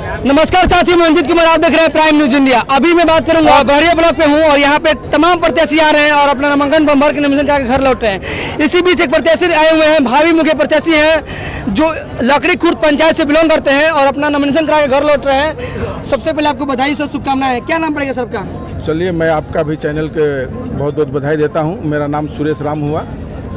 नमस्कार साथियों, मैं रंजीत कुमार, आप देख रहे हैं प्राइम न्यूज इंडिया। अभी मैं बात करूंगा बहरिया ब्लॉक पे हूं और यहां पे तमाम प्रत्याशी आ रहे हैं और अपना नामांकन फॉर्म भर के नॉमिनेशन करा के घर लौट रहे हैं। इसी बीच एक प्रत्याशी आए हुए हैं, भावी मुख्य प्रत्याशी हैं जो लकड़ी खुर्द पंचायत से बिलोंग करते हैं और अपना नॉमिनेशन करा के घर लौट रहे हैं। सबसे पहले आपको बधाई से शुभकामनाएं। क्या नाम पड़ेगा सबका? चलिए, मैं आपका भी चैनल के बहुत बहुत बधाई देता हूं। मेरा नाम सुरेश राम हुआ।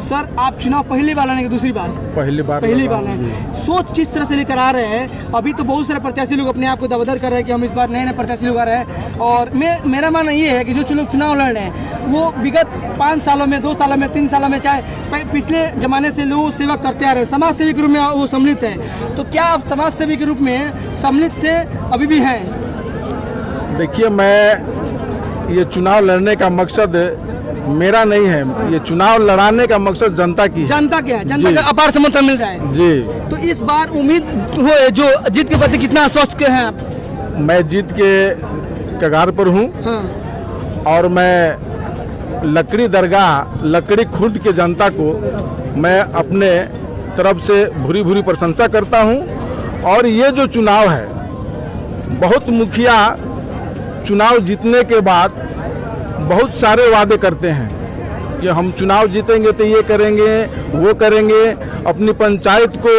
सर, आप चुनाव पहली बार लड़ेंगे? दूसरी बार? पहली बार है। सोच किस तरह से लेकर आ रहे हैं? अभी तो बहुत सारे प्रत्याशी लोग अपने आप को दावेदार कर रहे हैं कि हम इस बार नए प्रत्याशी लोग आ रहे हैं और मेरा मानना ये है कि जो लोग चुनाव लड़ रहे हैं वो विगत 5 सालों में, 2 सालों में, 3 सालों में, चाहे पिछले जमाने से लोग सेवा करते आ रहे हैं, समाज सेवी के रूप में वो सम्मिलित है। तो क्या आप समाज सेवी के रूप में सम्मिलित थे, अभी भी हैं? देखिए, मैं ये चुनाव लड़ने का मकसद मेरा नहीं है। ये चुनाव लड़ाने का मकसद जनता की है। जनता क्या है? जनता का अपार समर्थन मिल रहा है जी। तो इस बार उम्मीद हो जो जीत के प्रति कितना आश्वस्त हैं आप? मैं जीत के कगार पर हूँ। हाँ। और मैं लकड़ी दरगाह, लकड़ी खुर्द के जनता को मैं अपने तरफ से भूरी भूरी प्रशंसा करता हूँ। और ये जो चुनाव है, बहुत मुखिया चुनाव जीतने के बाद बहुत सारे वादे करते हैं कि हम चुनाव जीतेंगे तो ये करेंगे, वो करेंगे, अपनी पंचायत को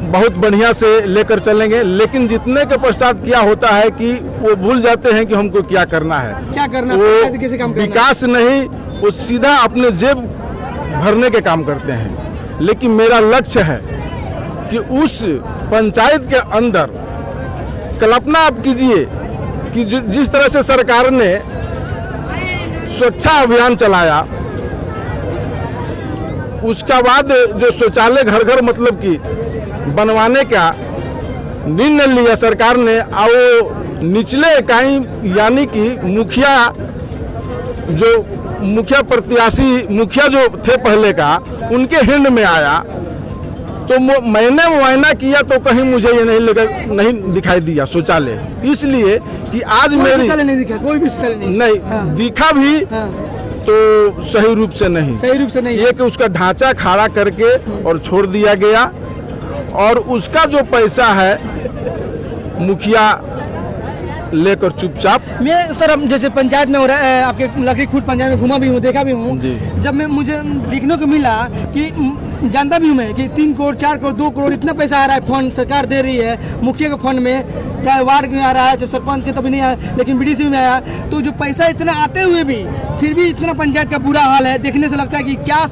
बहुत बढ़िया से लेकर चलेंगे। लेकिन जीतने के पश्चात क्या होता है कि वो भूल जाते हैं कि हमको क्या करना है। क्या करना? वो कैसे काम करना? विकास नहीं, वो सीधा अपने जेब भरने के काम करते हैं। लेकिन मेरा लक्ष्य है कि उस पंचायत के अंदर कल्पना आप कीजिए कि जिस तरह से सरकार ने स्वच्छता अभियान चलाया, उसका बाद जो शौचालय घर घर मतलब कि बनवाने का निर्णय लिया सरकार ने, और वो निचले इकाई यानी कि मुखिया प्रत्याशी मुखिया जो थे पहले का, उनके हिंड में आया। तो मैंने मुआयना किया तो कहीं मुझे ये नहीं दिखाई दिया शौचालय। इसलिए कि आज मेरी नहीं दिखा, कोई भी शौचालय नहीं हाँ। दिखा भी हाँ। तो सही रूप से नहीं, ये कि उसका ढांचा खड़ा करके और छोड़ दिया गया। और उसका जो पैसा है मुखिया लेकर चुपचाप। मैं सर जैसे पंचायत में हो रहा है, आपके लकड़ी खुर्द पंचायत में घूमा भी हूँ, देखा भी हूँ। जब मुझे देखने को मिला कि जानता भी हूँ मैं कि 3 करोड़, 4 करोड़, 2 करोड़ इतना पैसा आ रहा है, फंड सरकार दे रही है मुखिया के फंड में, चाहे वार्ड में आ रहा है, चाहे सरपंच के तो भी नहीं आया, लेकिन बीडीसी में आया। तो जो पैसा इतना आते हुए भी फिर भी इतना पंचायत का बुरा हाल है। देखने से लगता है कि क्या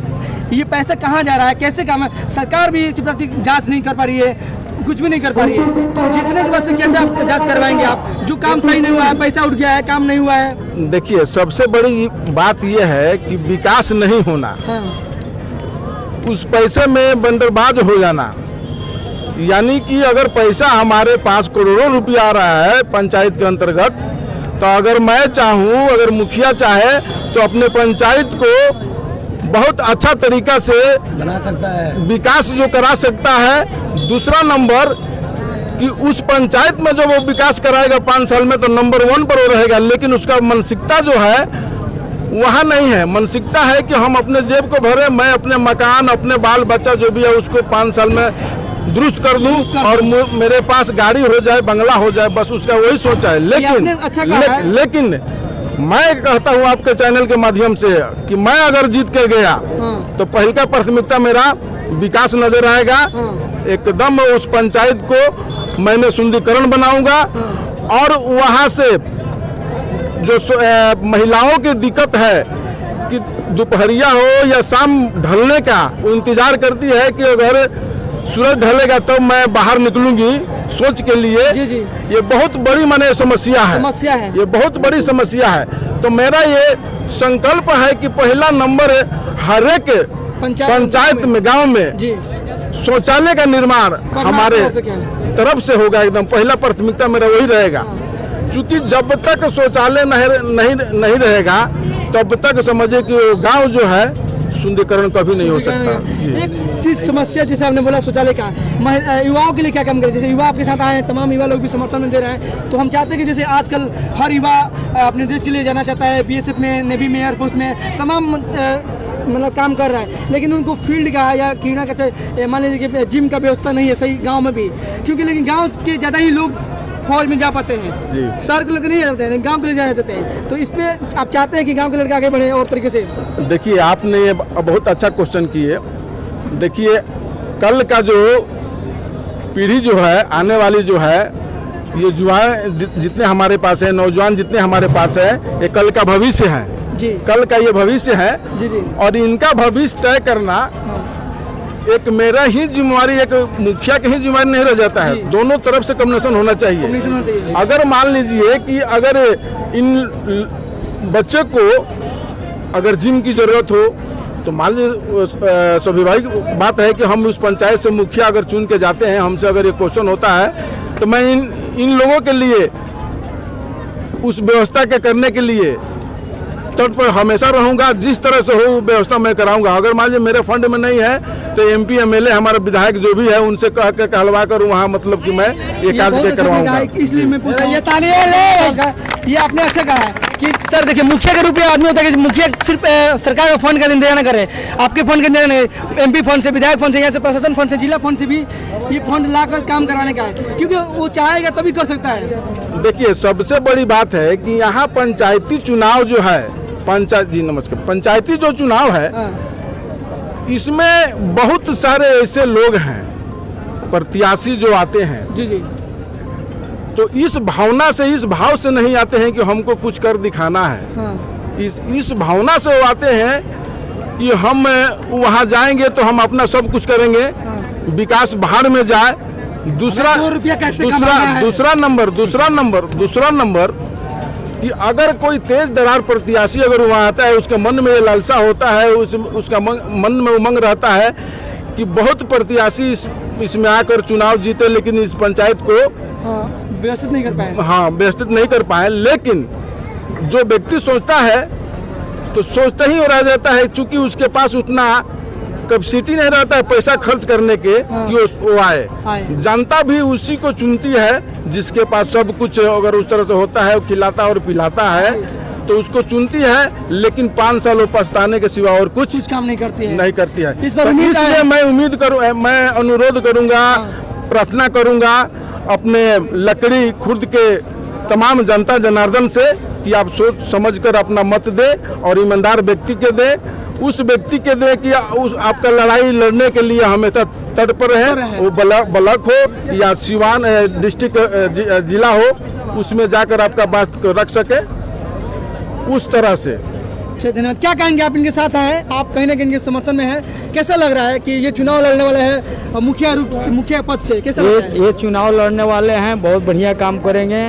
ये पैसा कहाँ जा रहा है, कैसे काम है। सरकार भी इसके प्रति जाँच नहीं कर पा रही है, कुछ भी नहीं कर पा रही है। तो जीतने के बाद से कैसे आप जांच करवाएंगे? आप जो काम सही नहीं हुआ है, पैसा उठ गया है, काम नहीं हुआ है। देखिए, सबसे बड़ी बात यह है कि विकास नहीं होना। हाँ। उस पैसे में बंदरबाज हो जाना, यानी कि अगर पैसा हमारे पास करोड़ों रुपया आ रहा है पंचायत के अंतर्गत, तो अगर मैं चाहूँ, अगर मुखिया चाहे तो अपने पंचायत को बहुत अच्छा तरीका से बना सकता है, विकास जो करा सकता है। दूसरा नंबर कि उस पंचायत में जो वो विकास कराएगा 5 साल में, तो नंबर 1 पर वो रहेगा। लेकिन उसका मानसिकता जो है वहाँ नहीं है। मानसिकता है कि हम अपने जेब को भरे, मैं अपने मकान, अपने बाल बच्चा जो भी है उसको 5 साल में दुरुस्त कर दूं और मेरे पास गाड़ी हो जाए, बंगला हो जाए, बस उसका वही सोचा है। लेकिन मैं कहता हूँ आपके चैनल के माध्यम से कि मैं अगर जीत के गया तो पहली का प्राथमिकता मेरा विकास नजर आएगा। एकदम उस पंचायत को मैंने सुंदरीकरण बनाऊंगा और वहाँ से जो महिलाओं की दिक्कत है कि दोपहरिया हो या शाम ढलने का, वो इंतजार करती है कि अगर सूरज ढलेगा तो मैं बाहर निकलूंगी सोच के लिए। जी। ये बहुत बड़ी माने समस्या है। ये बहुत बड़ी समस्या है। तो मेरा ये संकल्प है कि पहला नंबर हर एक पंचायत में, गांव में शौचालय का निर्माण हमारे तरफ से होगा। एकदम पहला प्राथमिकता मेरा वही रहेगा। क्योंकि जब तक शौचालय नहीं रहेगा तब तक समझिए कि गांव जो है सुंदरीकरण कभी नहीं हो सकता। एक चीज समस्या जैसे आपने बोला शौचालय का, युवाओं के लिए क्या काम करें? जैसे युवा आपके साथ आए हैं, तमाम युवा लोग भी समर्थन दे रहे हैं। तो हम चाहते हैं कि जैसे आजकल हर युवा अपने देश के लिए जाना चाहता है, बीएसएफ में, नेवी में, एयरफोर्स में, तमाम मतलब काम कर रहा है, लेकिन उनको फील्ड का या कीड़ा का मान लीजिए कि जिम का व्यवस्था नहीं है सही गांव में भी, क्योंकि लेकिन गांव के ज़्यादा ही लोग फौज में जा पाते हैं, शहर के लड़के नहीं जाते हैं, गांव के लिए जा जाते हैं। तो इस पे आप चाहते हैं कि गांव के लड़के आगे बढ़े और तरीके से? देखिए, आपने ये बहुत अच्छा क्वेश्चन किए। देखिए, कल का जो पीढ़ी जो है, आने वाली जो है, ये युवाएं जितने हमारे पास है, नौजवान जितने हमारे पास है, ये कल का भविष्य है जी। कल का ये भविष्य है जी जी। और इनका भविष्य तय करना एक मेरा ही जिम्मेवारी, एक मुखिया की ही जिम्मेवारी नहीं रह जाता है। दोनों तरफ से कम्युनिकेशन होना चाहिए। अगर मान लीजिए कि अगर इन बच्चे को अगर जिम की जरूरत हो, तो मान लीजिए स्वाभाविक बात है कि हम उस पंचायत से मुखिया अगर चुन के जाते हैं, हमसे अगर ये क्वेश्चन होता है, तो मैं इन लोगों के लिए उस व्यवस्था के करने के लिए तट पर हमेशा रहूंगा। जिस तरह से हो व्यवस्था मैं कराऊंगा। अगर मान लीजिए मेरे फंड में नहीं है, तो MP MLA हमारे विधायक जो भी है उनसे कह के कहलवा कर वहाँ मतलब कि मैं ये कार्य करवाऊंगा। इसलिए मैं पूछ रहा हूँ, ये आपने अच्छा कहा है कि सर देखिए, मुखिया के रूप में आदमी होता है कि मुखिया सिर्फ सरकार का फंड का इंतजाम करे, आपके फंड का इंतजाम MP फंड से, विधायक फंड से, यहाँ से प्रशासन फंड से, जिला फंड से भी ये फंड लाकर काम करवाने का है, क्योंकि वो चाहेगा तभी कर सकता है। देखिए, सबसे बड़ी बात है कि यहाँ पंचायती चुनाव जो है, पंचायती जो चुनाव है, इसमें बहुत सारे ऐसे लोग हैं, प्रत्याशी जो आते हैं, जी जी, तो इस भावना से, इस भाव से नहीं आते हैं कि हमको कुछ कर दिखाना है। हाँ। इस भावना से वो आते हैं कि हम वहाँ जाएंगे तो हम अपना सब कुछ करेंगे, विकास बाहर में जाए। दूसरा नंबर कि अगर कोई तेज दरार प्रत्याशी अगर वहाँ आता है, उसके मन में ये लालसा होता है, उसका मन में उमंग रहता है कि बहुत प्रत्याशी इसमें आकर चुनाव जीते, लेकिन इस पंचायत को व्यवस्थित नहीं कर पाए। हाँ, व्यवस्थित नहीं कर पाए। लेकिन जो व्यक्ति सोचता है तो सोचता ही रह जाता है, चूंकि उसके पास उतना कैपेसिटी नहीं रहता है पैसा खर्च करने के कि वो आए। जनता भी उसी को चुनती है जिसके पास सब कुछ अगर उस तरह से होता है, खिलाता और पिलाता है, तो उसको चुनती है। लेकिन 5 साल वो पछताने के सिवा और कुछ काम नहीं करती है। इसलिए मैं उम्मीद करूँ, मैं अनुरोध करूँगा, प्रार्थना करूँगा अपने लकड़ी खुर्द के तमाम जनता जनार्दन से कि आप सोच समझ कर अपना मत दे और ईमानदार व्यक्ति के दे, उस व्यक्ति के दे कि उस आपका लड़ाई लड़ने के लिए हमेशा तट पर रहे। वो ब्लॉक हो या सिवान डिस्ट्रिक्ट जिला हो, उसमें जाकर आपका बात रख सके, उस तरह से। धन्यवाद। क्या कहेंगे आप? इनके साथ हैं आप, कहीं ना कहीं इनके समर्थन में है, कैसा लग रहा है कि ये चुनाव लड़ने वाले हैं मुखिया पद से? कैसा लग रहा है? ये चुनाव लड़ने वाले हैं, बहुत बढ़िया काम करेंगे।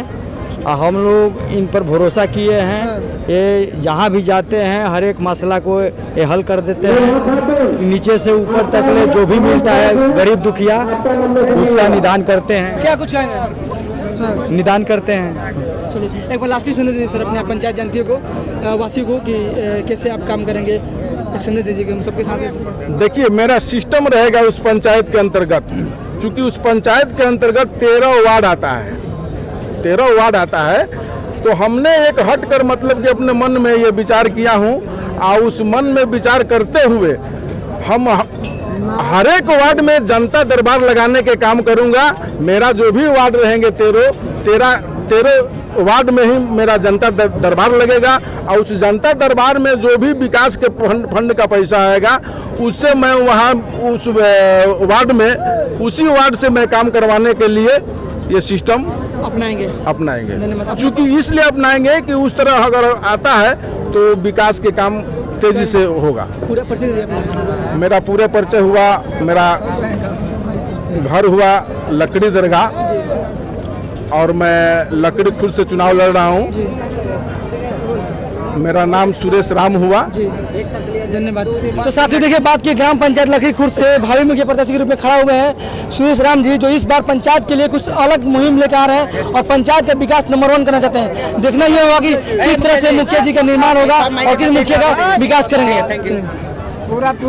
हम लोग इन पर भरोसा किए हैं। ये जहाँ भी जाते हैं हर एक मसला को ये हल कर देते हैं, नीचे से ऊपर तक ले जो भी मिलता है गरीब दुखिया उसका निदान करते हैं। क्या कुछ कहेंगे? निदान करते हैं। चलिए, एक बार लास्टली संदेश दीजिए सर अपने पंचायत जनता को, वासियों को, कि कैसे आप काम करेंगे, एक संदेश दीजिए हम सबके साथ। देखिए, मेरा सिस्टम रहेगा उस पंचायत के अंतर्गत, क्योंकि उस पंचायत के अंतर्गत 13 वार्ड आता है, तो हमने एक हट कर मतलब कि अपने मन में ये विचार किया हूँ, और उस मन में विचार करते हुए हम हर एक वार्ड में जनता दरबार लगाने के काम करूंगा। मेरा जो भी वार्ड रहेंगे 13 वार्ड में ही मेरा जनता दरबार लगेगा, और उस जनता दरबार में जो भी विकास के फंड का पैसा आएगा, उससे मैं वहाँ उस वार्ड में, उसी वार्ड से मैं काम करवाने के लिए ये सिस्टम अपनाएंगे। क्योंकि इसलिए अपनाएंगे कि उस तरह अगर आता है तो विकास के काम तेजी से होगा। पूरा परिचय अपना? मेरा पूरा परिचय हुआ, मेरा घर हुआ लकड़ी दरगाह, और मैं लकड़ी खुद से चुनाव लड़ रहा हूँ। मेरा नाम सुरेश राम हुआ जी। धन्यवाद। तो साथियों देखिए, बात की ग्राम पंचायत लकड़ी खुर्द से भावी मुखिया प्रत्याशी के रूप में खड़ा हुए हैं सुरेश राम जी, जो इस बार पंचायत के लिए कुछ अलग मुहिम लेकर आ रहे हैं और पंचायत का विकास नंबर 1 करना चाहते हैं। देखना यह होगा कि किस तरह से मुखिया जी का निर्माण होगा और किस मुखिया का विकास करेंगे।